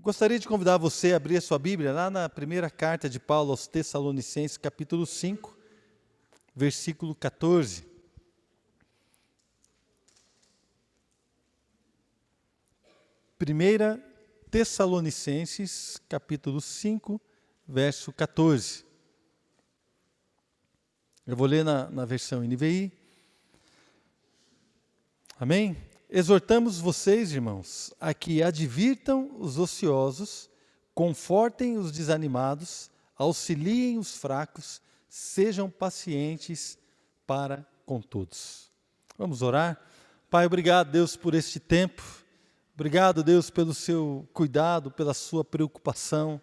Gostaria de convidar você a abrir a sua Bíblia lá na primeira carta de Paulo aos Tessalonicenses, capítulo 5, versículo 14. Primeira Tessalonicenses, capítulo 5, verso 14. Eu vou ler na versão NVI. Amém? Exortamos vocês, irmãos, a que advirtam os ociosos, confortem os desanimados, auxiliem os fracos, sejam pacientes para com todos. Vamos orar? Pai, obrigado, Deus, por este tempo. Obrigado, Deus, pelo seu cuidado, pela sua preocupação.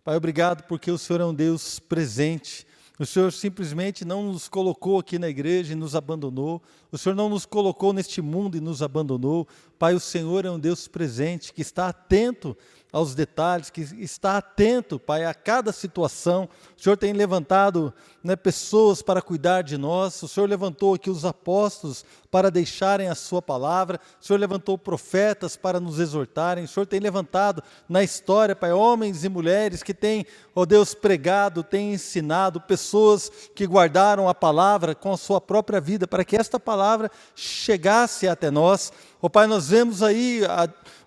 Pai, obrigado porque o Senhor é um Deus presente. O Senhor simplesmente não nos colocou aqui na igreja e nos abandonou. O Senhor não nos colocou neste mundo e nos abandonou. Pai, o Senhor é um Deus presente, que está atento aos detalhes, que está atento, Pai, a cada situação. O Senhor tem levantado, pessoas para cuidar de nós. O Senhor levantou aqui os apóstolos para deixarem a sua palavra. O Senhor levantou profetas para nos exortarem. O Senhor tem levantado na história, Pai, homens e mulheres que têm, ó Deus, pregado, têm ensinado, pessoas que guardaram a palavra com a sua própria vida, para que esta palavra chegasse até nós. Ó Pai, nós vemos aí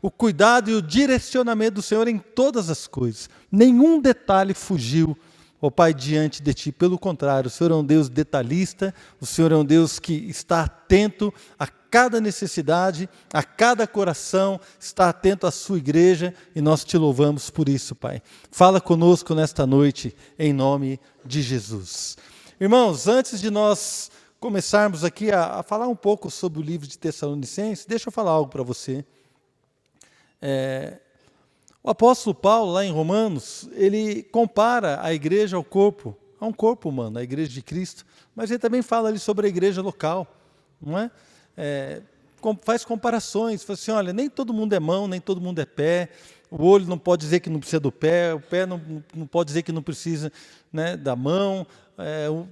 o cuidado e o direcionamento do Senhor em todas as coisas. Nenhum detalhe fugiu, ó Pai, diante de Ti. Pelo contrário, o Senhor é um Deus detalhista, o Senhor é um Deus que está atento a cada necessidade, a cada coração, está atento à sua igreja, e nós Te louvamos por isso, Pai. Fala conosco nesta noite, em nome de Jesus. Irmãos, antes de nós começarmos aqui a falar um pouco sobre o livro de Tessalonicenses, deixa eu falar algo para você. O apóstolo Paulo, lá em Romanos, ele compara a igreja ao corpo, a um corpo humano, a igreja de Cristo, mas ele também fala ali sobre a igreja local, não é? Faz comparações, fala assim, olha, nem todo mundo é mão, nem todo mundo é pé, o olho não pode dizer que não precisa do pé, o pé não pode dizer que não precisa, da mão,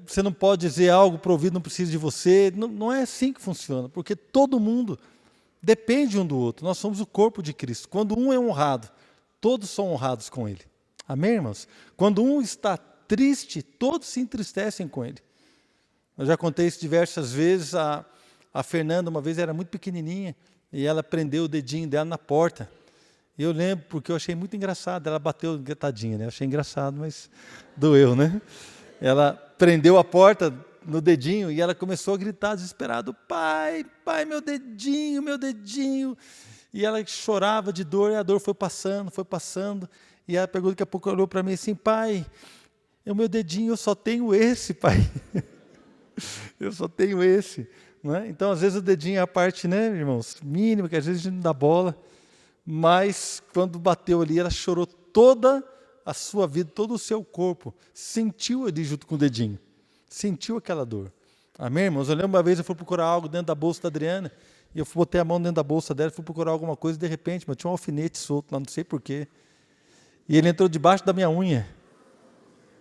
você não pode dizer algo para o ouvido não precisa de você, não é assim que funciona, porque todo mundo depende um do outro, nós somos o corpo de Cristo. Quando um é honrado, todos são honrados com ele. Amém, irmãos? Quando um está triste, todos se entristecem com ele. Eu já contei isso diversas vezes. A Fernanda, uma vez, era muito pequenininha, e ela prendeu o dedinho dela na porta. E eu lembro, porque eu achei muito engraçado, ela bateu, tadinha, né? Eu achei engraçado, mas doeu, né? Ela prendeu a porta no dedinho e ela começou a gritar desesperado, pai, meu dedinho, meu dedinho. E ela chorava de dor, e a dor foi passando, e ela pegou, daqui a pouco olhou para mim assim, pai, o meu dedinho eu só tenho esse, pai. Eu só tenho esse. Não é? Então, às vezes o dedinho é a parte, irmãos, mínima, que às vezes a gente não dá bola, mas quando bateu ali, ela chorou toda a sua vida, todo o seu corpo, sentiu ali junto com o dedinho, sentiu aquela dor. Amém, irmãos? Eu lembro uma vez, eu fui procurar algo dentro da bolsa da Adriana, e eu botei a mão dentro da bolsa dela, fui procurar alguma coisa, e de repente, tinha um alfinete solto lá, não sei porquê, e ele entrou debaixo da minha unha,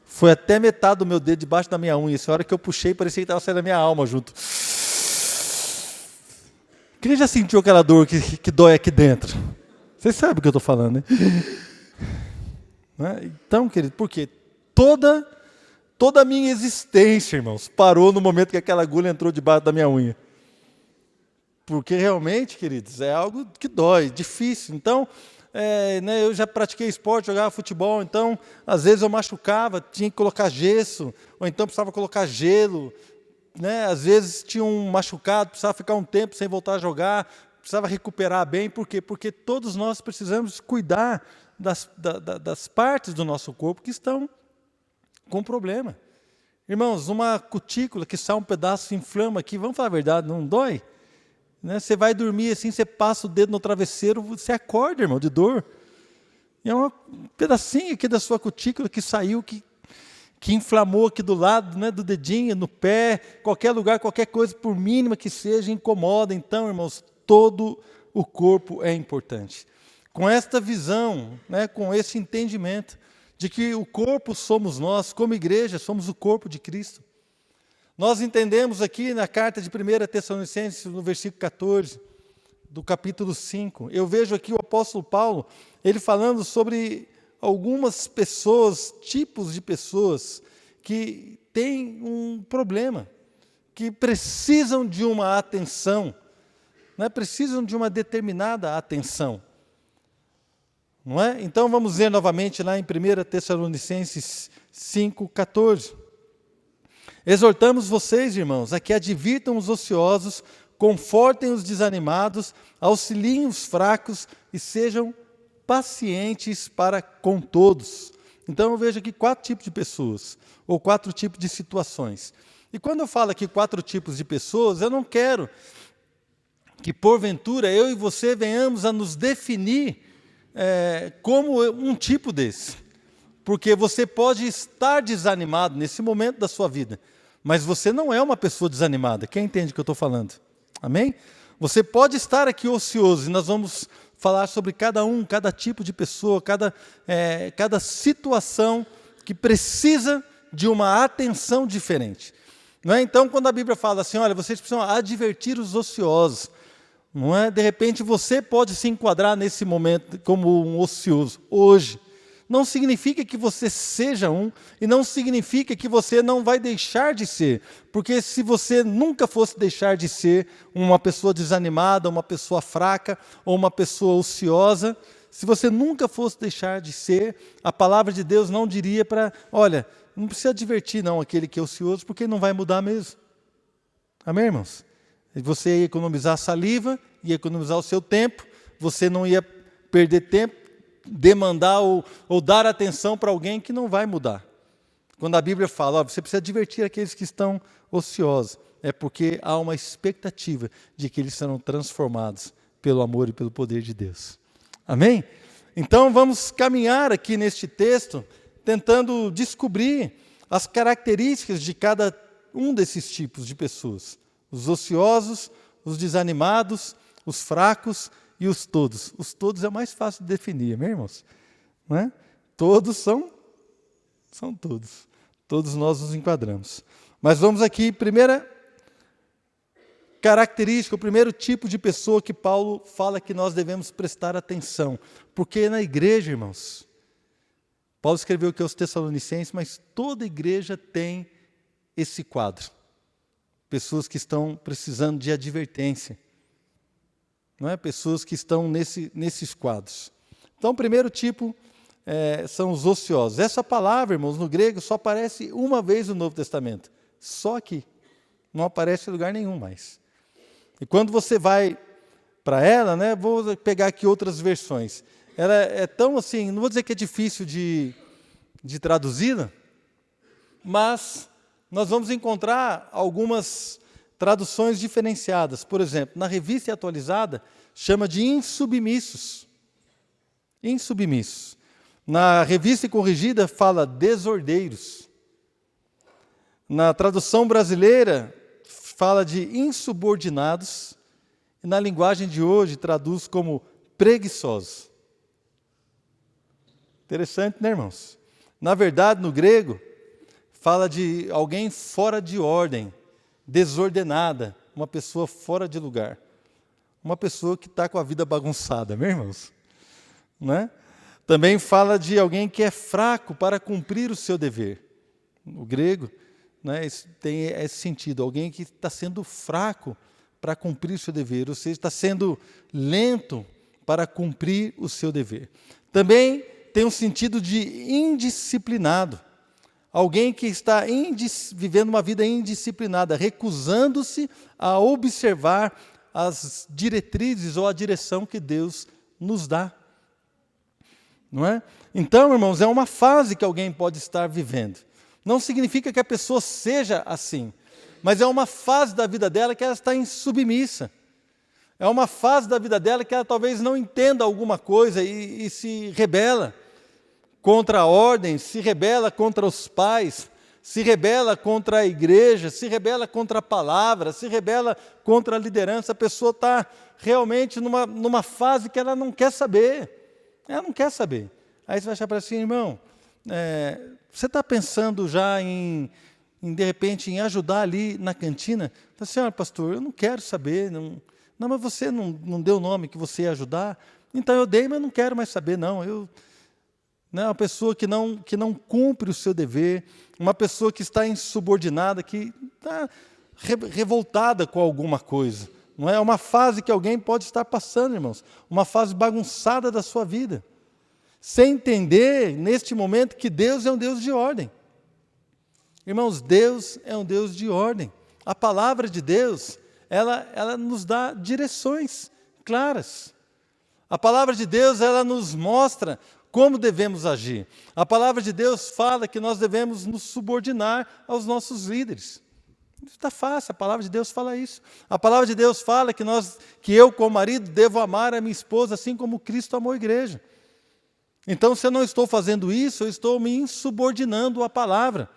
foi até metade do meu dedo debaixo da minha unha, essa hora que eu puxei, parecia que estava saindo da minha alma junto. Quem já sentiu aquela dor que dói aqui dentro? Vocês sabem o que eu estou falando, né? Então, querido, por quê? Toda a minha existência, irmãos, parou no momento que aquela agulha entrou debaixo da minha unha. Porque realmente, queridos, é algo que dói, difícil. Então, eu já pratiquei esporte, jogava futebol, então, às vezes eu machucava, tinha que colocar gesso, ou então precisava colocar gelo, às vezes tinha um machucado, precisava ficar um tempo sem voltar a jogar, precisava recuperar bem. Por quê? Porque todos nós precisamos cuidar das partes do nosso corpo que estão com problema. Irmãos, uma cutícula que sai um pedaço, se inflama aqui, vamos falar a verdade, não dói? Você vai dormir assim, você passa o dedo no travesseiro, você acorda, irmão, de dor. E é um pedacinho aqui da sua cutícula que saiu, que inflamou aqui do lado, do dedinho, no pé, qualquer lugar, qualquer coisa, por mínima que seja, incomoda. Então, irmãos, todo o corpo é importante. Com esta visão, com esse entendimento de que o corpo somos nós, como igreja, somos o corpo de Cristo. Nós entendemos aqui na carta de 1 Tessalonicenses, no versículo 14, do capítulo 5. Eu vejo aqui o apóstolo Paulo, ele falando sobre algumas pessoas, tipos de pessoas que têm um problema, que precisam de uma atenção, né? Precisam de uma determinada atenção. Não é? Então vamos ver novamente lá em 1 Tessalonicenses 5,14. Exortamos vocês, irmãos, a que advirtam os ociosos, confortem os desanimados, auxiliem os fracos e sejam pacientes para com todos. Então eu vejo aqui 4 tipos de pessoas, ou 4 tipos de situações. E quando eu falo aqui 4 tipos de pessoas, eu não quero que porventura eu e você venhamos a nos definir como um tipo desse. Porque você pode estar desanimado nesse momento da sua vida, mas você não é uma pessoa desanimada. Quem entende o que eu estou falando? Amém? Você pode estar aqui ocioso, e nós vamos falar sobre cada tipo de pessoa, cada situação que precisa de uma atenção diferente. Não é? Então, quando a Bíblia fala assim, olha, vocês precisam advertir os ociosos, não é? De repente você pode se enquadrar nesse momento como um ocioso, hoje. Não significa que você seja um, e não significa que você não vai deixar de ser, porque se você nunca fosse deixar de ser uma pessoa desanimada, uma pessoa fraca, ou uma pessoa ociosa, se você nunca fosse deixar de ser, a palavra de Deus não diria para, olha, não precisa advertir não aquele que é ocioso, porque não vai mudar mesmo. Amém, irmãos? Você ia economizar saliva, ia economizar o seu tempo, você não ia perder tempo, demandar ou dar atenção para alguém que não vai mudar. Quando a Bíblia fala, ó, você precisa advertir aqueles que estão ociosos, é porque há uma expectativa de que eles serão transformados pelo amor e pelo poder de Deus. Amém? Então vamos caminhar aqui neste texto, tentando descobrir as características de cada um desses tipos de pessoas. Os ociosos, os desanimados, os fracos e os todos. Os todos é mais fácil de definir, meus irmãos? Não é? Todos são todos. Todos nós nos enquadramos. Mas vamos aqui, primeira característica, o primeiro tipo de pessoa que Paulo fala que nós devemos prestar atenção. Porque na igreja, irmãos, Paulo escreveu aqui aos Tessalonicenses, mas toda igreja tem esse quadro. Pessoas que estão precisando de advertência. Não é? Pessoas que estão nesses quadros. Então, o primeiro tipo são os ociosos. Essa palavra, irmãos, no grego só aparece uma vez no Novo Testamento. Só aqui. Não aparece em lugar nenhum mais. E quando você vai para ela, né, vou pegar aqui outras versões. Ela é tão assim, não vou dizer que é difícil de traduzi-la, mas nós vamos encontrar algumas traduções diferenciadas. Por exemplo, na Revista Atualizada, chama de insubmissos. Insubmissos. Na Revista Corrigida, fala desordeiros. Na tradução brasileira, fala de insubordinados. E na linguagem de hoje, traduz como preguiçosos. Interessante, né, irmãos? Na verdade, no grego, fala de alguém fora de ordem, desordenada, uma pessoa fora de lugar. Uma pessoa que está com a vida bagunçada, meus irmãos. Né? Também fala de alguém que é fraco para cumprir o seu dever. O grego, né, tem esse sentido, alguém que está sendo fraco para cumprir o seu dever, ou seja, está sendo lento para cumprir o seu dever. Também tem um sentido de indisciplinado. Alguém que está vivendo uma vida indisciplinada, recusando-se a observar as diretrizes ou a direção que Deus nos dá. Não é? Então, irmãos, é uma fase que alguém pode estar vivendo. Não significa que a pessoa seja assim, mas é uma fase da vida dela que ela está insubmissa. É uma fase da vida dela que ela talvez não entenda alguma coisa e se rebela contra a ordem, se rebela contra os pais, se rebela contra a igreja, se rebela contra a palavra, se rebela contra a liderança. A pessoa está realmente numa fase que ela não quer saber. Ela não quer saber. Aí você vai achar para assim, irmão, você está pensando já de repente, em ajudar ali na cantina? Fala assim, olha, pastor, eu não quero saber, Não, mas você não deu o nome que você ia ajudar? Então eu dei, mas não quero mais saber, não. Uma pessoa que não cumpre o seu dever, uma pessoa que está insubordinada, que está revoltada com alguma coisa. Não é uma fase que alguém pode estar passando, irmãos, uma fase bagunçada da sua vida, sem entender, neste momento, que Deus é um Deus de ordem. Irmãos, Deus é um Deus de ordem. A palavra de Deus, ela nos dá direções claras. A palavra de Deus, ela nos mostra como devemos agir. A palavra de Deus fala que nós devemos nos subordinar aos nossos líderes. Está fácil, a palavra de Deus fala isso. A palavra de Deus fala que eu, como marido, devo amar a minha esposa assim como Cristo amou a igreja. Então, se eu não estou fazendo isso, eu estou me insubordinando à palavra.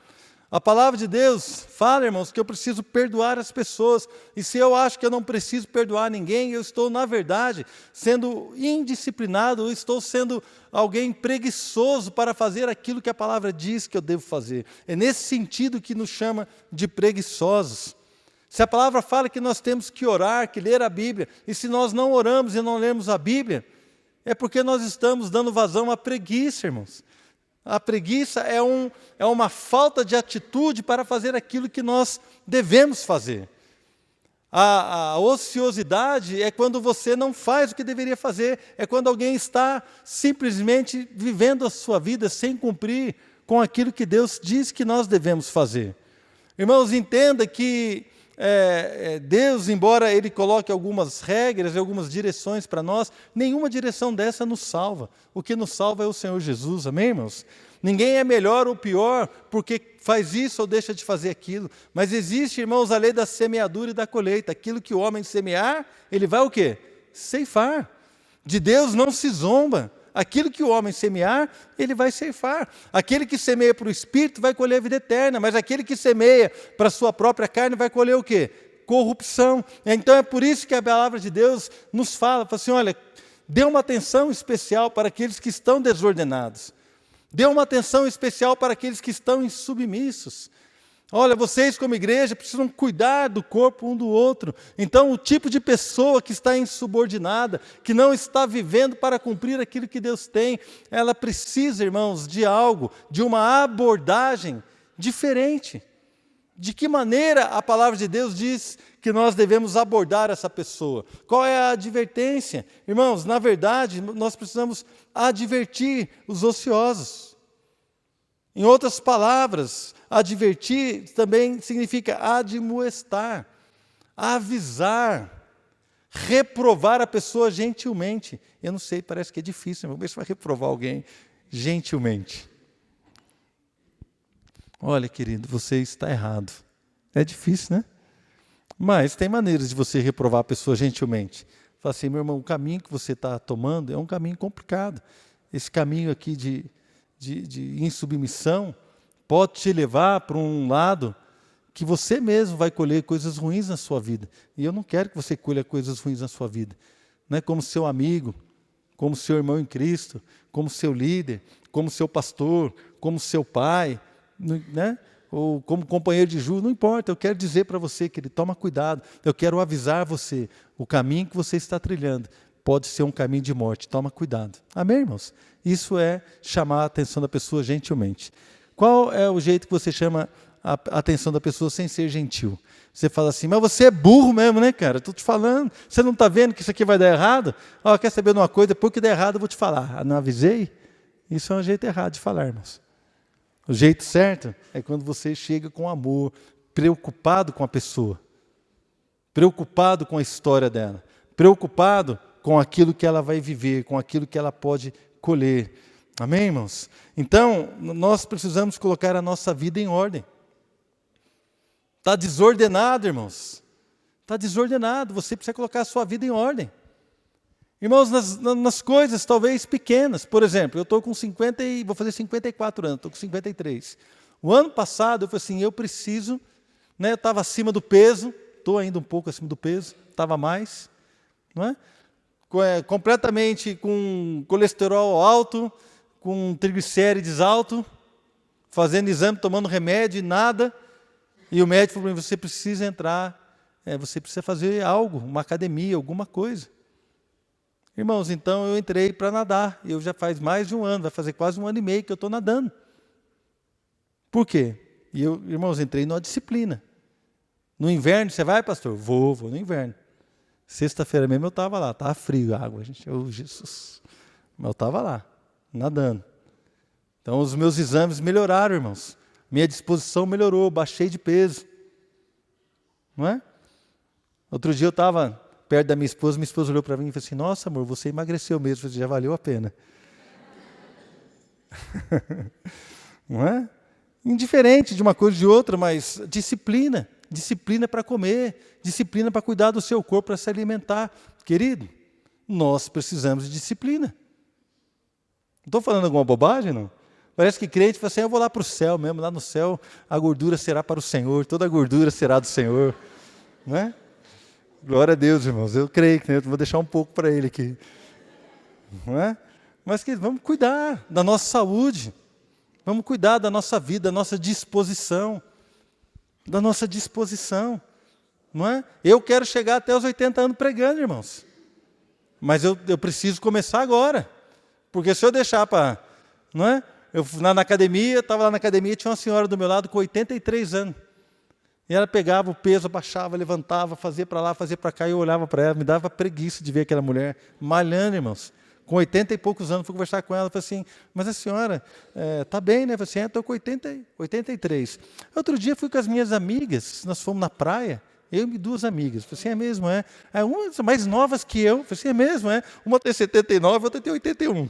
A palavra de Deus fala, irmãos, que eu preciso perdoar as pessoas. E se eu acho que eu não preciso perdoar ninguém, eu estou, na verdade, sendo indisciplinado, eu estou sendo alguém preguiçoso para fazer aquilo que a palavra diz que eu devo fazer. É nesse sentido que nos chama de preguiçosos. Se a palavra fala que nós temos que orar, que ler a Bíblia, e se nós não oramos e não lemos a Bíblia, é porque nós estamos dando vazão à preguiça, irmãos. A preguiça é uma falta de atitude para fazer aquilo que nós devemos fazer. A ociosidade é quando você não faz o que deveria fazer, é quando alguém está simplesmente vivendo a sua vida sem cumprir com aquilo que Deus diz que nós devemos fazer. Irmãos, entenda que Deus, embora Ele coloque algumas regras e algumas direções para nós, nenhuma direção dessa nos salva. O que nos salva é o Senhor Jesus, amém, irmãos? Ninguém é melhor ou pior porque faz isso ou deixa de fazer aquilo. Mas existe, irmãos, a lei da semeadura e da colheita. Aquilo que o homem semear, ele vai o quê? Ceifar. De Deus não se zomba. Aquilo que o homem semear, ele vai ceifar. Aquele que semeia para o Espírito vai colher a vida eterna, mas aquele que semeia para a sua própria carne vai colher o quê? Corrupção. Então é por isso que a palavra de Deus nos fala assim, olha, dê uma atenção especial para aqueles que estão desordenados. Dê uma atenção especial para aqueles que estão insubmissos. Olha, vocês como igreja precisam cuidar do corpo um do outro. Então, o tipo de pessoa que está insubordinada, que não está vivendo para cumprir aquilo que Deus tem, ela precisa, irmãos, de algo, de uma abordagem diferente. De que maneira a palavra de Deus diz que nós devemos abordar essa pessoa? Qual é a advertência? Irmãos, na verdade, nós precisamos advertir os ociosos. Em outras palavras, advertir também significa admoestar, avisar, reprovar a pessoa gentilmente. Eu não sei, parece que é difícil, mas vai reprovar alguém gentilmente. Olha, querido, você está errado. É difícil, né? Mas tem maneiras de você reprovar a pessoa gentilmente. Fala assim, meu irmão, o caminho que você está tomando é um caminho complicado. Esse caminho aqui de insubmissão pode te levar para um lado que você mesmo vai colher coisas ruins na sua vida. E eu não quero que você colha coisas ruins na sua vida. Não é como seu amigo, como seu irmão em Cristo, como seu líder, como seu pastor, como seu pai, né? Ou como companheiro de juros, não importa, eu quero dizer para você, querido, toma cuidado, eu quero avisar você, o caminho que você está trilhando pode ser um caminho de morte, toma cuidado. Amém, irmãos? Isso é chamar a atenção da pessoa gentilmente. Qual é o jeito que você chama a atenção da pessoa sem ser gentil? Você fala assim, mas você é burro mesmo, né, cara? Estou te falando, você não está vendo que isso aqui vai dar errado? Quer saber de uma coisa? Depois que der errado eu vou te falar. Não avisei? Isso é um jeito errado de falar, irmãos. O jeito certo é quando você chega com amor, preocupado com a pessoa, preocupado com a história dela, preocupado com aquilo que ela vai viver, com aquilo que ela pode colher. Amém, irmãos? Então, nós precisamos colocar a nossa vida em ordem. Está desordenado, irmãos. Está desordenado, você precisa colocar a sua vida em ordem. Irmãos, nas coisas talvez pequenas, por exemplo, eu estou com vou fazer 54 anos, estou com 53. O ano passado eu falei assim, eu preciso, né, eu estava acima do peso, estou ainda um pouco acima do peso, estava mais, não é? Completamente com colesterol alto, com triglicérides alto, fazendo exame, tomando remédio e nada, e o médico falou para mim, você precisa entrar você precisa fazer algo, uma academia, alguma coisa. Irmãos, então eu entrei para nadar. Eu já faz mais de um ano, vai fazer quase 1 ano e meio que eu estou nadando. Por quê? E eu, irmãos, entrei numa disciplina. No inverno, você vai, pastor? Vou no inverno. Sexta-feira mesmo eu estava lá, estava frio a água, gente. Jesus. Mas eu estava lá, nadando. Então os meus exames melhoraram, irmãos. Minha disposição melhorou, baixei de peso. Não é? Outro dia eu estava perto da minha esposa olhou para mim e falou assim, nossa amor, você emagreceu mesmo, eu falei, já valeu a pena. Não é? Indiferente de uma coisa ou de outra, mas disciplina. Disciplina para comer, disciplina para cuidar do seu corpo, para se alimentar. Querido, nós precisamos de disciplina. Não estou falando alguma bobagem, não? Parece que crente fala assim, eu vou lá para o céu mesmo, lá no céu a gordura será para o Senhor, toda a gordura será do Senhor. Não é? Glória a Deus, irmãos, eu creio que eu vou deixar um pouco para ele aqui. Não é? Mas que vamos cuidar da nossa saúde, vamos cuidar da nossa vida, da nossa disposição. Da nossa disposição, não é? Eu quero chegar até os 80 anos pregando, irmãos. Mas eu preciso começar agora. Porque se eu deixar para... Não é? Eu na academia, estava lá na academia, tinha uma senhora do meu lado com 83 anos. E ela pegava o peso, abaixava, levantava, fazia para lá, fazia para cá, e eu olhava para ela, me dava preguiça de ver aquela mulher malhando, irmãos. Com 80 e poucos anos, fui conversar com ela, falei assim, mas a senhora está bem, né? Eu falei assim, estou com 83. Outro dia fui com as minhas amigas, nós fomos na praia, eu e 2 amigas. Eu falei assim, é mesmo, é? Umas mais novas que eu. Eu falei assim, é mesmo, é? Uma tem 79, outra tem 81.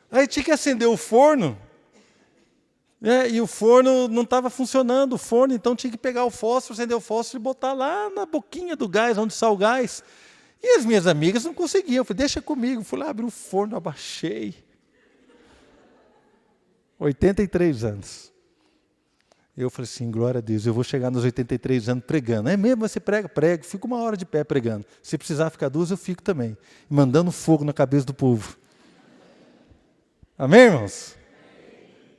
Aí tinha que acender o forno, e o forno não estava funcionando, o forno, então tinha que pegar o fósforo, acender o fósforo e botar lá na boquinha do gás, onde está o gás. E as minhas amigas não conseguiam. Eu falei, deixa comigo. Fui lá, abri o forno, abaixei. 83 anos. Eu falei assim, glória a Deus, eu vou chegar nos 83 anos pregando. É mesmo, você prega? Prego. Fico 1 hora de pé pregando. Se precisar ficar 2, eu fico também. Mandando fogo na cabeça do povo. Amém, irmãos?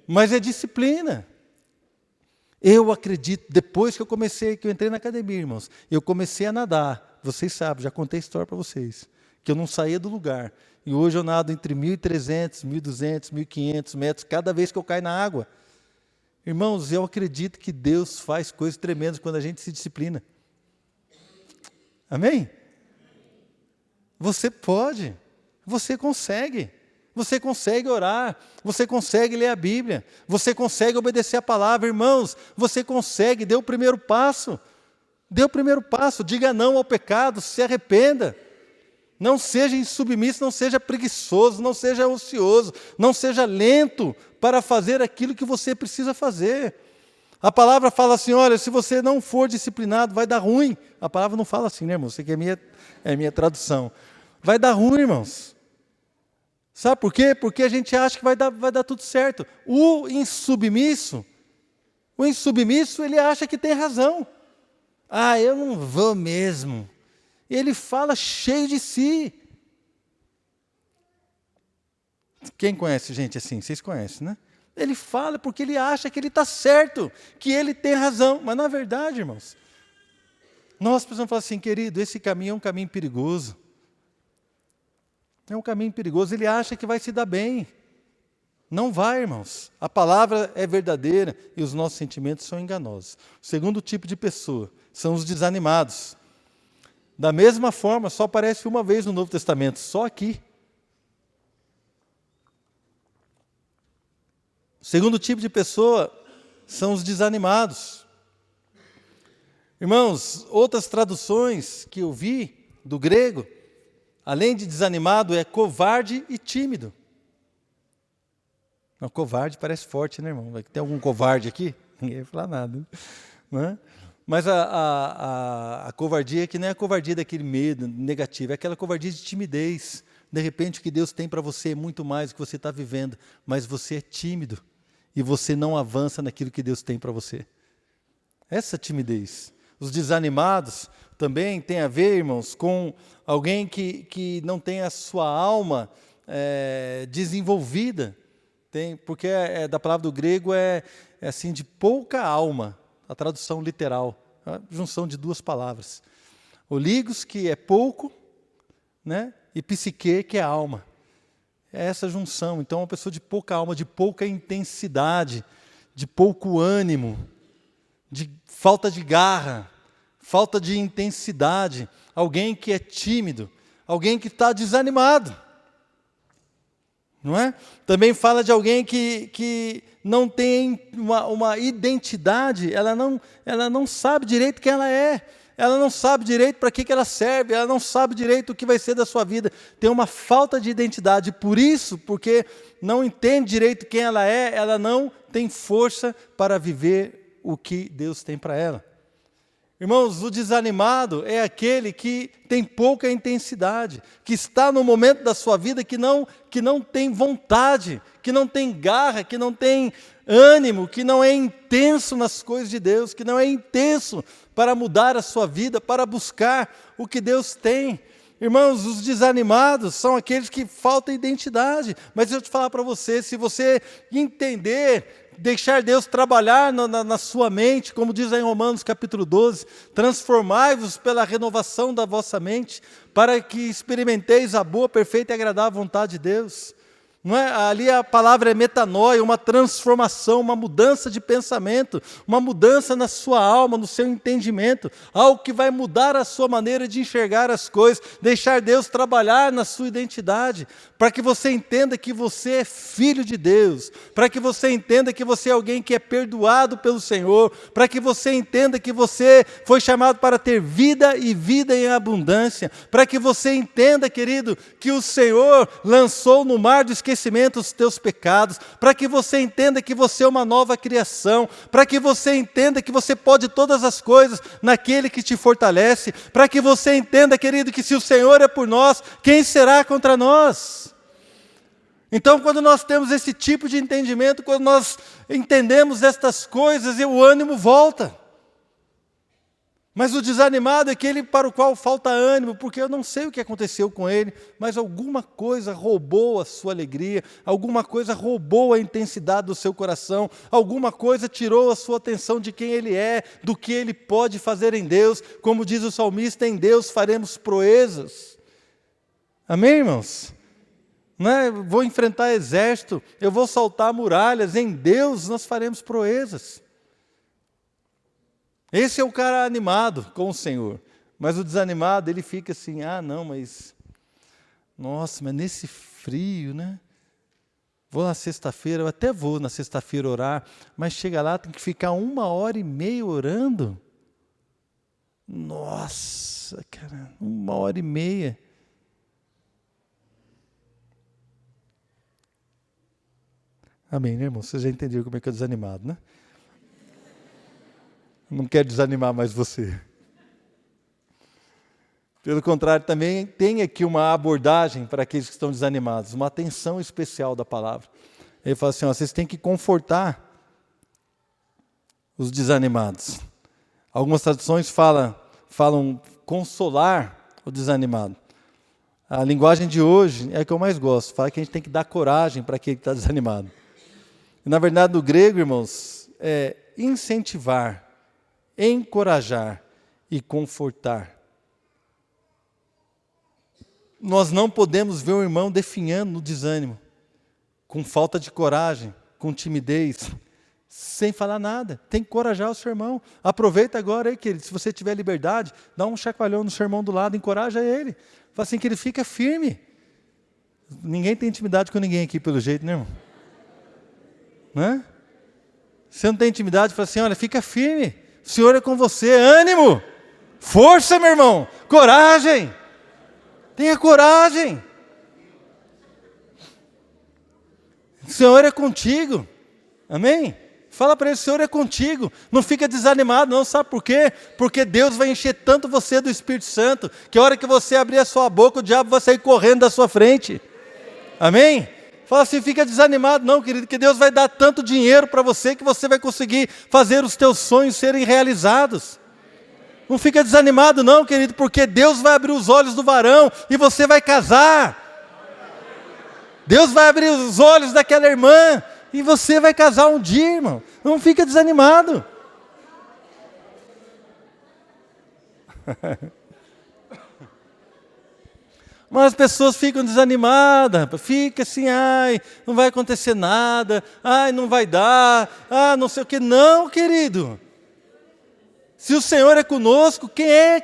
Mas é disciplina. Eu acredito, depois que eu entrei na academia, irmãos, eu comecei a nadar. Vocês sabem, já contei a história para vocês, que eu não saía do lugar. E hoje eu nado entre 1.300, 1.200, 1.500 metros, cada vez que eu caio na água. Irmãos, eu acredito que Deus faz coisas tremendas quando a gente se disciplina. Amém? Você pode, você consegue orar, você consegue ler a Bíblia, você consegue obedecer a palavra. Irmãos, você consegue, dê o primeiro passo. Dê o primeiro passo, diga não ao pecado, se arrependa. Não seja insubmisso, não seja preguiçoso, não seja ocioso, não seja lento para fazer aquilo que você precisa fazer. A palavra fala assim, olha, se você não for disciplinado, vai dar ruim. A palavra não fala assim, né, irmão? Isso aqui é minha tradução. Vai dar ruim, irmãos. Sabe por quê? Porque a gente acha que vai dar tudo certo. O insubmisso, ele acha que tem razão. Eu não vou mesmo. Ele fala cheio de si. Quem conhece gente assim? Vocês conhecem, né? Ele fala porque ele acha que ele está certo, que ele tem razão. Mas, na verdade, irmãos, nós precisamos falar assim, querido, esse caminho é um caminho perigoso. É um caminho perigoso. Ele acha que vai se dar bem. Não vai, irmãos. A palavra é verdadeira e os nossos sentimentos são enganosos. O segundo tipo de pessoa são os desanimados. Da mesma forma, só aparece uma vez no Novo Testamento, só aqui. O segundo tipo de pessoa são os desanimados. Irmãos, outras traduções que eu vi do grego, além de desanimado, é covarde e tímido. Não, covarde parece forte, né, irmão? Tem algum covarde aqui? Ninguém vai falar nada. Né? Mas a covardia que não é a covardia daquele medo negativo, é aquela covardia de timidez. De repente, o que Deus tem para você é muito mais do que você está vivendo, mas você é tímido e você não avança naquilo que Deus tem para você. Essa timidez. Os desanimados também tem a ver, irmãos, com alguém que não tem a sua alma desenvolvida. Porque da palavra do grego é assim, de pouca alma. a tradução literal, a junção de duas palavras. Oligos, que é pouco, né? E psique, que é alma. É essa junção. Então, uma pessoa de pouca alma, de pouca intensidade, de pouco ânimo, de falta de garra, falta de intensidade, alguém que é tímido, alguém que está desanimado. Não é? Também fala de alguém que não tem uma identidade, ela não sabe direito quem ela é, ela não sabe direito para que ela serve, ela não sabe direito o que vai ser da sua vida, tem uma falta de identidade, por isso, porque não entende direito quem ela é, ela não tem força para viver o que Deus tem para ela. Irmãos, o desanimado é aquele que tem pouca intensidade, que está no momento da sua vida que não tem vontade, que não tem garra, que não tem ânimo, que não é intenso nas coisas de Deus, que não é intenso para mudar a sua vida, para buscar o que Deus tem. Irmãos, os desanimados são aqueles que faltam identidade. Mas eu te falar para você, se você entender, deixar Deus trabalhar na sua mente, como diz em Romanos capítulo 12, transformai-vos pela renovação da vossa mente, para que experimenteis a boa, perfeita e agradável vontade de Deus. Não é? Ali a palavra é metanoia, uma transformação, uma mudança de pensamento, uma mudança na sua alma, no seu entendimento, algo que vai mudar a sua maneira de enxergar as coisas, deixar Deus trabalhar na sua identidade, para que você entenda que você é filho de Deus, para que você entenda que você é alguém que é perdoado pelo Senhor, para que você entenda que você foi chamado para ter vida e vida em abundância, para que você entenda, querido, que o Senhor lançou no mar do esquecimento os teus pecados, para que você entenda que você é uma nova criação, para que você entenda que você pode todas as coisas naquele que te fortalece, para que você entenda, querido, que se o Senhor é por nós, quem será contra nós? Então, quando nós temos esse tipo de entendimento, quando nós entendemos estas coisas, o ânimo volta. Mas o desanimado é aquele para o qual falta ânimo, porque eu não sei o que aconteceu com ele, mas alguma coisa roubou a sua alegria, alguma coisa roubou a intensidade do seu coração, alguma coisa tirou a sua atenção de quem ele é, do que ele pode fazer em Deus. Como diz o salmista, em Deus faremos proezas. Amém, irmãos? Não é? Vou enfrentar exército, eu vou saltar muralhas, em Deus nós faremos proezas. Esse é o cara animado com o Senhor, mas o desanimado, ele fica assim, nossa, mas nesse frio, né? Vou na sexta-feira, eu até vou na sexta-feira orar, mas chega lá, tem que ficar 1h30 orando. Nossa, cara, 1h30. Amém, né, irmão? Vocês já entenderam como é que é desanimado, né? Não quero desanimar mais você. Pelo contrário, também tem aqui uma abordagem para aqueles que estão desanimados, uma atenção especial da palavra. Ele fala assim, vocês têm que confortar os desanimados. Algumas traduções falam consolar o desanimado. A linguagem de hoje é a que eu mais gosto, fala que a gente tem que dar coragem para aquele que está desanimado. E, na verdade, no grego, irmãos, é incentivar, encorajar e confortar. Nós não podemos ver o irmão definhando no desânimo, com falta de coragem, com timidez, sem falar nada. Tem que encorajar o seu irmão. Aproveita agora aí, querido, se você tiver liberdade, dá um chacoalhão no seu irmão do lado, encoraja ele. Fala assim que ele fica firme. Ninguém tem intimidade com ninguém aqui, pelo jeito, né, irmão? Né? Você não tem intimidade, fala assim, olha, fica firme. O Senhor é com você, ânimo, força, meu irmão, coragem, tenha coragem. O Senhor é contigo, amém? Fala para ele, o Senhor é contigo, não fica desanimado não, sabe por quê? Porque Deus vai encher tanto você do Espírito Santo, que a hora que você abrir a sua boca, o diabo vai sair correndo da sua frente, amém? Fala assim, fica desanimado não, querido, que Deus vai dar tanto dinheiro para você que você vai conseguir fazer os teus sonhos serem realizados. Não fica desanimado não, querido, porque Deus vai abrir os olhos do varão e você vai casar. Deus vai abrir os olhos daquela irmã e você vai casar um dia, irmão. Não fica desanimado. Mas as pessoas ficam desanimadas, fica assim, ai, não vai acontecer nada, ai, não vai dar, não sei o que. Não, querido. Se o Senhor é conosco,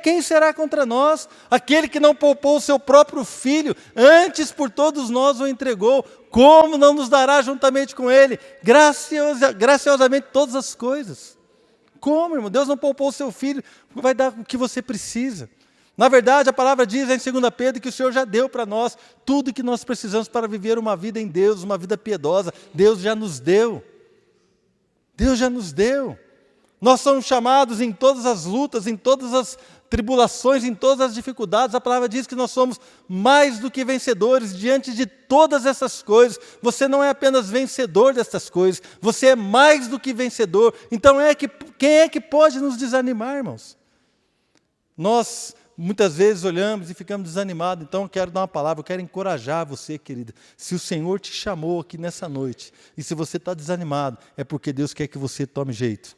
quem será contra nós? Aquele que não poupou o seu próprio filho, antes por todos nós o entregou, como não nos dará juntamente com ele, graciosamente todas as coisas? Como, irmão? Deus não poupou o seu filho, vai dar o que você precisa. Na verdade, a palavra diz em 2 Pedro que o Senhor já deu para nós tudo que nós precisamos para viver uma vida em Deus, uma vida piedosa. Deus já nos deu. Deus já nos deu. Nós somos chamados em todas as lutas, em todas as tribulações, em todas as dificuldades. A palavra diz que nós somos mais do que vencedores diante de todas essas coisas. Você não é apenas vencedor dessas coisas, você é mais do que vencedor. Então, quem é que pode nos desanimar, irmãos? Nós muitas vezes olhamos e ficamos desanimados. Então eu quero dar uma palavra, eu quero encorajar você, querida. Se o Senhor te chamou aqui nessa noite, e se você está desanimado, é porque Deus quer que você tome jeito.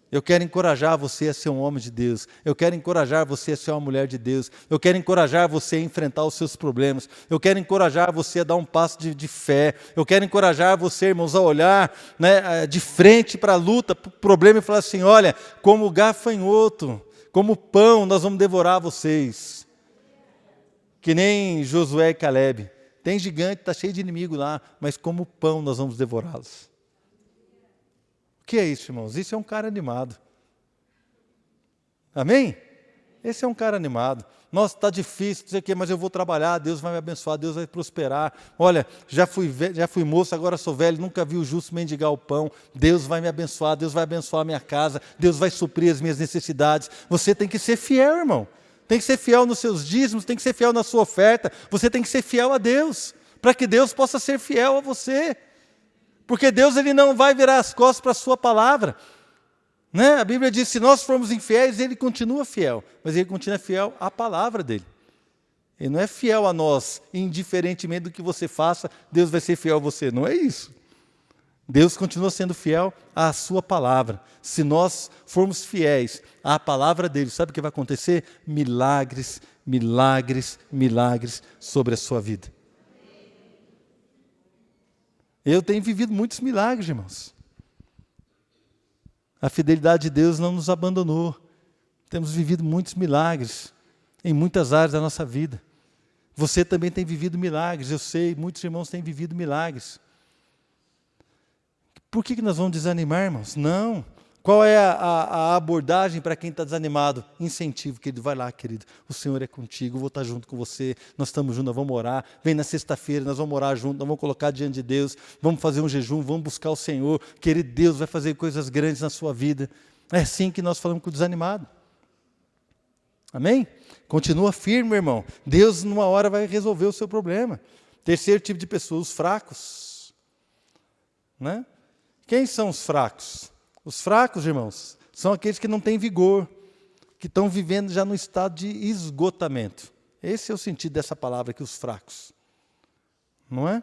Eu quero encorajar você a ser um homem de Deus. Eu quero encorajar você a ser uma mulher de Deus. Eu quero encorajar você a enfrentar os seus problemas. Eu quero encorajar você a dar um passo de fé. Eu quero encorajar você, irmãos, a olhar, né, de frente para a luta, para o problema e falar assim, olha, como gafanhoto, como pão nós vamos devorar vocês. Que nem Josué e Caleb. Tem gigante, está cheio de inimigo lá, mas como pão nós vamos devorá-los. O que é isso, irmãos? Isso é um cara animado. Amém? Esse é um cara animado. Nossa, está difícil, não sei o quê, mas eu vou trabalhar, Deus vai me abençoar, Deus vai prosperar. Olha, já fui moço, agora sou velho, nunca vi o justo mendigar o pão. Deus vai me abençoar, Deus vai abençoar a minha casa, Deus vai suprir as minhas necessidades. Você tem que ser fiel, irmão. Tem que ser fiel nos seus dízimos, tem que ser fiel na sua oferta. Você tem que ser fiel a Deus, para que Deus possa ser fiel a você. Porque Deus ele não vai virar as costas para a sua palavra. Né? A Bíblia diz, se nós formos infiéis, Ele continua fiel. Mas Ele continua fiel à palavra dEle. Ele não é fiel a nós, indiferentemente do que você faça, Deus vai ser fiel a você. Não é isso. Deus continua sendo fiel à sua palavra. Se nós formos fiéis à palavra dEle, sabe o que vai acontecer? Milagres, milagres, milagres sobre a sua vida. Eu tenho vivido muitos milagres, irmãos. A fidelidade de Deus não nos abandonou. Temos vivido muitos milagres em muitas áreas da nossa vida. Você também tem vivido milagres, eu sei, muitos irmãos têm vivido milagres. Por que nós vamos desanimar, irmãos? Não. Qual é a abordagem para quem está desanimado? Incentivo, querido, vai lá, querido. O Senhor é contigo, eu vou estar junto com você. Nós estamos juntos, nós vamos orar. Vem na sexta-feira, nós vamos orar juntos, nós vamos colocar diante de Deus. Vamos fazer um jejum, vamos buscar o Senhor. Querido, Deus vai fazer coisas grandes na sua vida. É assim que nós falamos com o desanimado. Amém? Continua firme, irmão. Deus, numa hora, vai resolver o seu problema. Terceiro tipo de pessoas, os fracos. Né? Quem são os fracos? Os fracos, irmãos, são aqueles que não têm vigor, que estão vivendo já no estado de esgotamento. Esse é o sentido dessa palavra aqui, os fracos. Não é?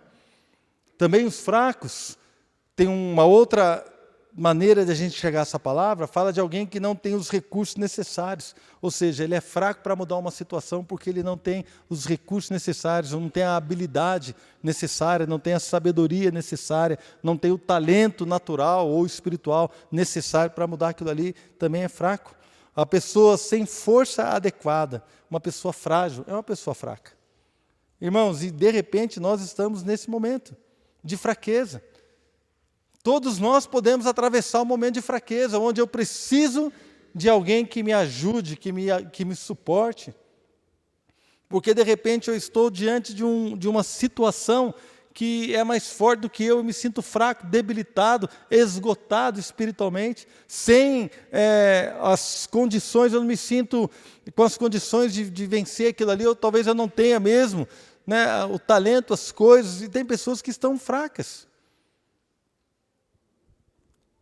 Também os fracos, tem uma outra maneira de a gente chegar a essa palavra, fala de alguém que não tem os recursos necessários. Ou seja, ele é fraco para mudar uma situação porque ele não tem os recursos necessários, não tem a habilidade necessária, não tem a sabedoria necessária, não tem o talento natural ou espiritual necessário para mudar aquilo ali, também é fraco. A pessoa sem força adequada, uma pessoa frágil, é uma pessoa fraca. Irmãos, e de repente nós estamos nesse momento de fraqueza. Todos nós podemos atravessar um momento de fraqueza, onde eu preciso de alguém que me ajude, que me suporte. Porque de repente eu estou diante de uma situação que é mais forte do que eu me sinto fraco, debilitado, esgotado espiritualmente, sem as condições, eu não me sinto com as condições de vencer aquilo ali, ou talvez eu não tenha mesmo, né, o talento, as coisas, e tem pessoas que estão fracas.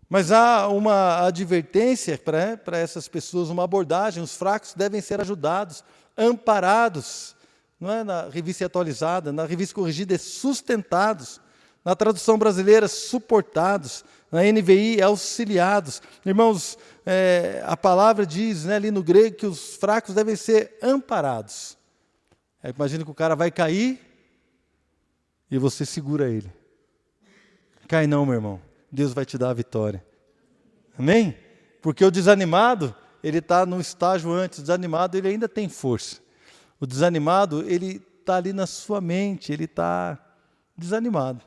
Mas há uma advertência para essas pessoas, uma abordagem, os fracos devem ser ajudados, amparados, não é na revista atualizada, na revista corrigida, é sustentados, Na tradução brasileira, suportados. Na NVI, auxiliados. Irmãos, a palavra diz, né, ali no grego que os fracos devem ser amparados. Imagina que o cara vai cair e você segura ele. Cai não, meu irmão. Deus vai te dar a vitória. Amém? Porque o desanimado, ele está no estágio antes. O desanimado, ele ainda tem força. O desanimado, ele está ali na sua mente, ele está desanimado.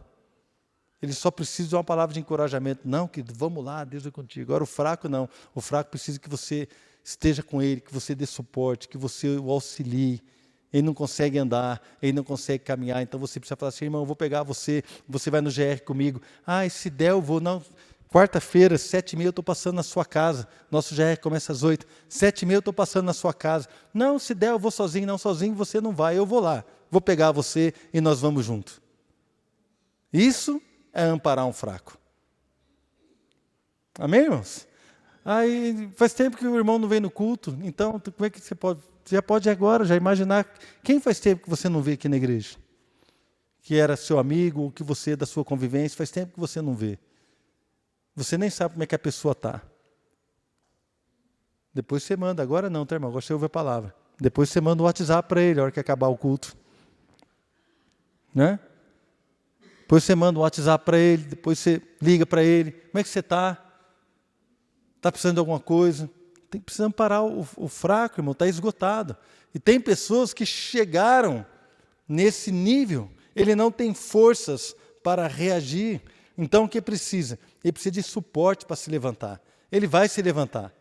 Ele só precisa de uma palavra de encorajamento. Não, que vamos lá, Deus é contigo. Agora o fraco não. O fraco precisa que você esteja com ele, que você dê suporte, que você o auxilie. Ele não consegue andar, ele não consegue caminhar, então você precisa falar assim, irmão, eu vou pegar você, você vai no GR comigo. Ah, se der eu vou, não. Quarta-feira, 7h30 eu estou passando na sua casa. Nosso GR começa às 8h. 7h30 eu estou passando na sua casa. Não, se der eu vou sozinho. Não, sozinho você não vai, eu vou lá. Vou pegar você e nós vamos junto. Isso é amparar um fraco. Amém, irmãos? Aí faz tempo que o irmão não vem no culto, então como é que você pode... Você já pode agora já imaginar quem faz tempo que você não vê aqui na igreja? Que era seu amigo, ou que você, da sua convivência, faz tempo que você não vê. Você nem sabe como é que a pessoa está. Depois você manda, agora não, tá, irmão? Agora você ouve a palavra. Depois você manda o WhatsApp para ele, na hora que acabar o culto. Né? Depois você manda o WhatsApp para ele, depois você liga para ele. Como é que você está? Está precisando de alguma coisa? Precisa amparar o fraco, irmão, está esgotado. E tem pessoas que chegaram nesse nível, ele não tem forças para reagir. Então o que precisa? Ele precisa de suporte para se levantar. Ele vai se levantar.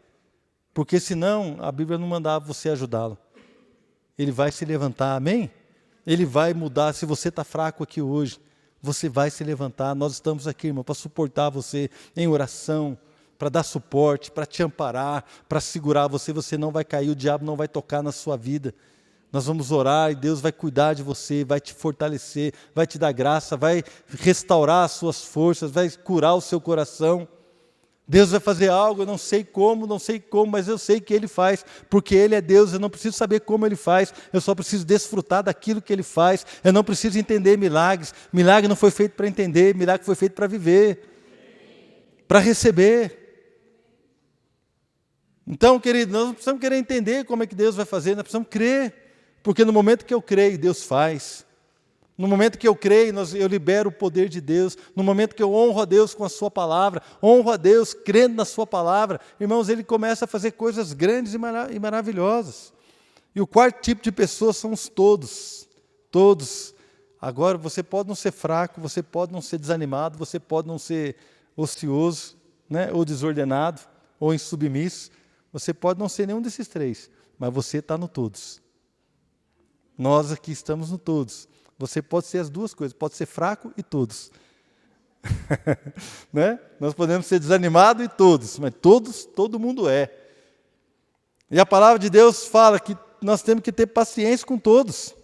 Porque senão a Bíblia não mandava você ajudá-lo. Ele vai se levantar, amém? Ele vai mudar. Se você está fraco aqui hoje, você vai se levantar. Nós estamos aqui, irmão, para suportar você em oração, para dar suporte, para te amparar, para segurar você. Você não vai cair, o diabo não vai tocar na sua vida. Nós vamos orar e Deus vai cuidar de você, vai te fortalecer, vai te dar graça, vai restaurar as suas forças, vai curar o seu coração. Deus vai fazer algo, eu não sei como, mas eu sei que Ele faz, porque Ele é Deus, eu não preciso saber como Ele faz, eu só preciso desfrutar daquilo que Ele faz, eu não preciso entender milagres. Milagre não foi feito para entender, milagre foi feito para viver, para receber. Então, querido, nós não precisamos querer entender como é que Deus vai fazer, nós precisamos crer, porque no momento que eu creio, Deus faz. No momento que eu creio, eu libero o poder de Deus. No momento que eu honro a Deus com a sua palavra, honro a Deus crendo na sua palavra, irmãos, Ele começa a fazer coisas grandes e maravilhosas. E o quarto tipo de pessoas são os todos. Todos. Agora, você pode não ser fraco, você pode não ser desanimado, você pode não ser ocioso, né, ou desordenado, ou insubmisso. Você pode não ser nenhum desses três, mas você está no todos. Nós aqui estamos no todos. Você pode ser as duas coisas, pode ser fraco e todos. Né? Nós podemos ser desanimado e todos, mas todos, todo mundo é. E a palavra de Deus fala que nós temos que ter paciência com todos.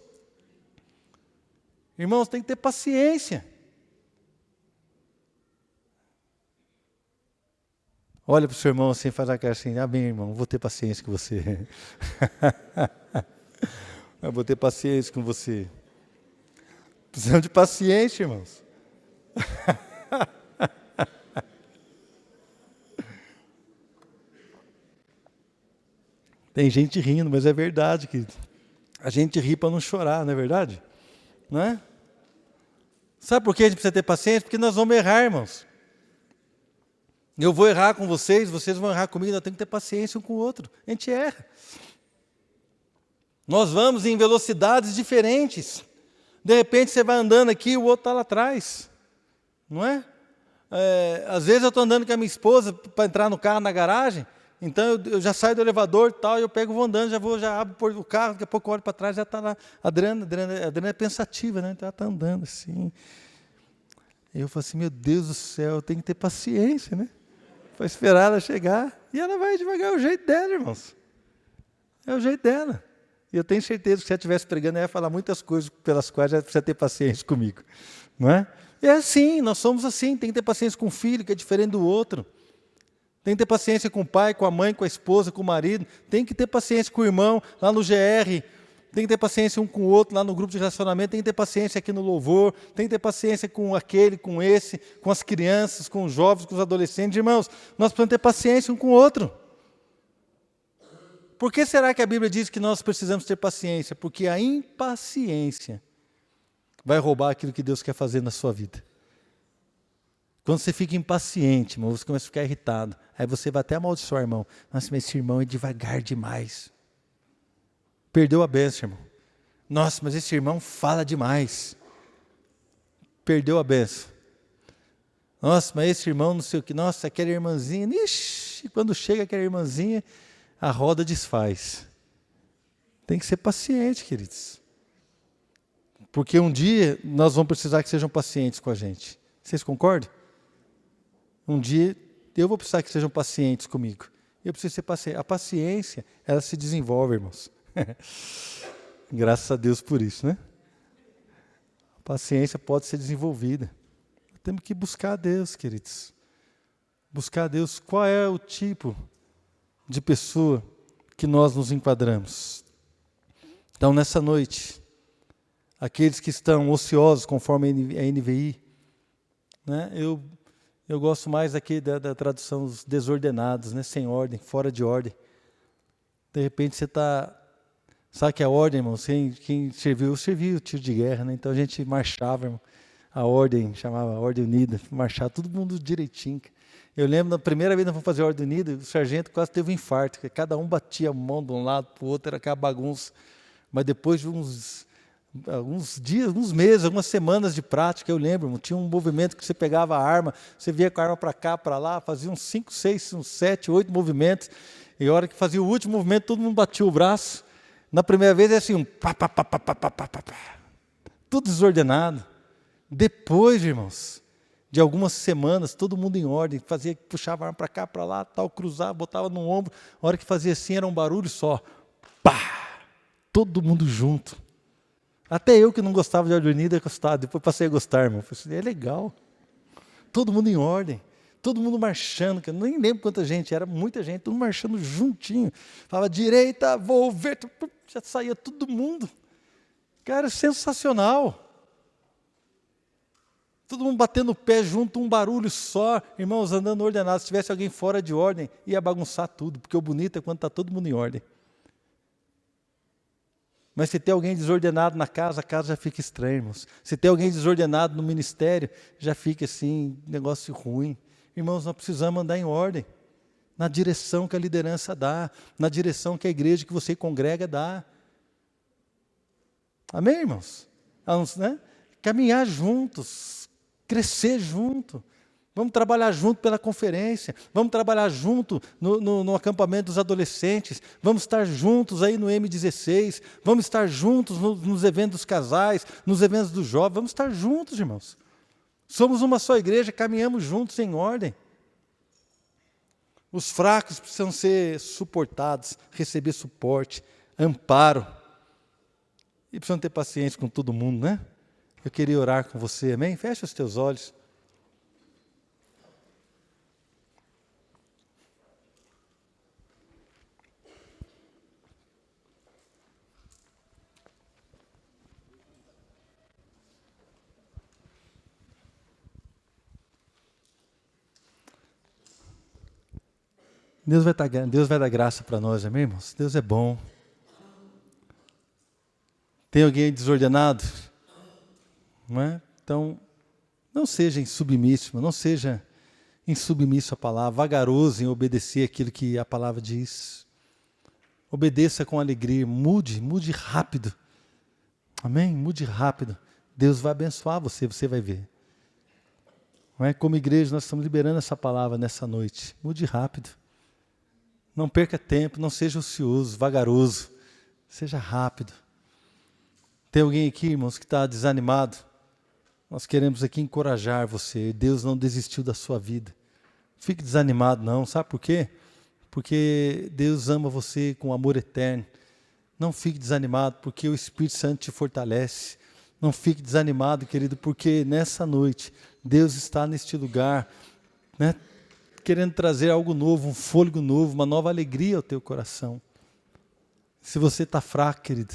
Irmãos, tem que ter paciência. Olha para o seu irmão assim, faz a cara assim, amém, irmão, vou ter paciência com você. Eu vou ter paciência com você. Precisamos de paciência, irmãos. Tem gente rindo, mas é verdade que a gente ri para não chorar, não é verdade? Não é? Sabe por que a gente precisa ter paciência? Porque nós vamos errar, irmãos. Eu vou errar com vocês, vocês vão errar comigo, nós temos que ter paciência um com o outro. A gente erra. Nós vamos em velocidades diferentes. De repente você vai andando aqui e o outro está lá atrás. Não é? Às vezes eu estou andando com a minha esposa para entrar no carro na garagem, então eu já saio do elevador e tal, eu pego e vou andando, já abro o carro, daqui a pouco eu olho para trás, já está lá. A Adriana é pensativa, né? Então ela está andando assim. Eu falo assim, meu Deus do céu, eu tenho que ter paciência, né? Para esperar ela chegar. E ela vai devagar, é o jeito dela, irmãos. É o jeito dela. E eu tenho certeza que se ela estivesse pregando, ela ia falar muitas coisas pelas quais ela precisa ter paciência comigo. Não é? E é assim, nós somos assim, tem que ter paciência com o filho, que é diferente do outro. Tem que ter paciência com o pai, com a mãe, com a esposa, com o marido. Tem que ter paciência com o irmão, lá no GR. Tem que ter paciência um com o outro lá no grupo de relacionamento, tem que ter paciência aqui no louvor, tem que ter paciência com aquele, com esse, com as crianças, com os jovens, com os adolescentes. Irmãos, nós precisamos ter paciência um com o outro. Por que será que a Bíblia diz que nós precisamos ter paciência? Porque a impaciência vai roubar aquilo que Deus quer fazer na sua vida. Quando você fica impaciente, irmão, você começa a ficar irritado. Aí você vai até amaldiçoar, irmão. Nossa, mas esse irmão é devagar demais. Perdeu a bênção, irmão. Nossa, mas esse irmão fala demais. Perdeu a bênção. Nossa, mas esse irmão não sei o que. Nossa, aquela irmãzinha. Ixi, quando chega aquela irmãzinha, a roda desfaz. Tem que ser paciente, queridos. Porque um dia nós vamos precisar que sejam pacientes com a gente. Vocês concordam? Um dia eu vou precisar que sejam pacientes comigo. Eu preciso ser paciente. A paciência, ela se desenvolve, irmãos. Graças a Deus por isso, né? A paciência pode ser desenvolvida. Temos que buscar a Deus, queridos. Buscar a Deus. Qual é o tipo de pessoa que nós nos enquadramos? Então, nessa noite, aqueles que estão ociosos, conforme a NVI, né? Eu gosto mais aqui da tradução dos desordenados, né? Sem ordem, fora de ordem. De repente você está... Sabe que a ordem, irmão, quem serviu, eu servi o tiro de guerra, né? Então a gente marchava, irmão, a ordem, chamava Ordem Unida, marchava todo mundo direitinho. Eu lembro, na primeira vez que nós fomos fazer a Ordem Unida, o sargento quase teve um infarto, porque cada um batia a mão de um lado para o outro, era aquela bagunça. Mas depois de alguns dias, uns meses, algumas semanas de prática, eu lembro, irmão, tinha um movimento que você pegava a arma, você via com a arma para cá, para lá, fazia uns 5, 6, uns 7, 8 movimentos, e a hora que fazia o último movimento, todo mundo batia o braço. Na primeira vez é assim, um pá, pá, pá, pá, pá, pá, pá, pá, tudo desordenado. Depois, irmãos, de algumas semanas, todo mundo em ordem, puxava a arma para cá, para lá, tal, cruzava, botava no ombro. A hora que fazia assim, era um barulho só. Pá! Todo mundo junto. Até eu que não gostava de Ordem Unida, gostava. Depois passei a gostar, irmão. Falei assim, é legal. Todo mundo em ordem. Todo mundo marchando, que eu nem lembro quanta gente, era muita gente, todo mundo marchando juntinho. Falava direita, vou ver, já saía todo mundo. Cara, sensacional. Todo mundo batendo o pé junto, um barulho só. Irmãos, andando ordenados. Se tivesse alguém fora de ordem, ia bagunçar tudo, porque o bonito é quando está todo mundo em ordem. Mas se tem alguém desordenado na casa, a casa já fica estranha, irmãos. Se tem alguém desordenado no ministério, já fica assim, negócio ruim. Irmãos, nós precisamos andar em ordem, na direção que a liderança dá, na direção que a igreja que você congrega dá. Amém, irmãos? Vamos, né? Caminhar juntos, crescer junto. Vamos trabalhar junto pela conferência, vamos trabalhar junto no acampamento dos adolescentes, vamos estar juntos aí no M16, vamos estar juntos nos eventos dos casais, nos eventos dos jovens, vamos estar juntos, irmãos. Somos uma só igreja, caminhamos juntos em ordem. Os fracos precisam ser suportados, receber suporte, amparo. E precisam ter paciência com todo mundo, né? Eu queria orar com você, amém? Fecha os teus olhos. Deus vai dar graça para nós, amém, irmãos? Deus é bom. Tem alguém desordenado? Não é? Então, não seja insubmisso, não seja insubmisso à palavra, vagaroso em obedecer aquilo que a palavra diz. Obedeça com alegria, mude rápido. Amém? Mude rápido. Deus vai abençoar você, você vai ver. Não é? Como igreja, nós estamos liberando essa palavra nessa noite. Mude rápido. Não perca tempo, não seja ocioso, vagaroso. Seja rápido. Tem alguém aqui, irmãos, que está desanimado? Nós queremos aqui encorajar você. Deus não desistiu da sua vida. Não fique desanimado, não. Sabe por quê? Porque Deus ama você com amor eterno. Não fique desanimado, porque o Espírito Santo te fortalece. Não fique desanimado, querido, porque nessa noite Deus está neste lugar, né, querendo trazer algo novo, um fôlego novo, uma nova alegria ao teu coração. Se você está fraco, querido,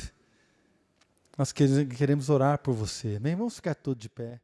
Nós queremos orar por você. Amém? Vamos ficar todos de pé.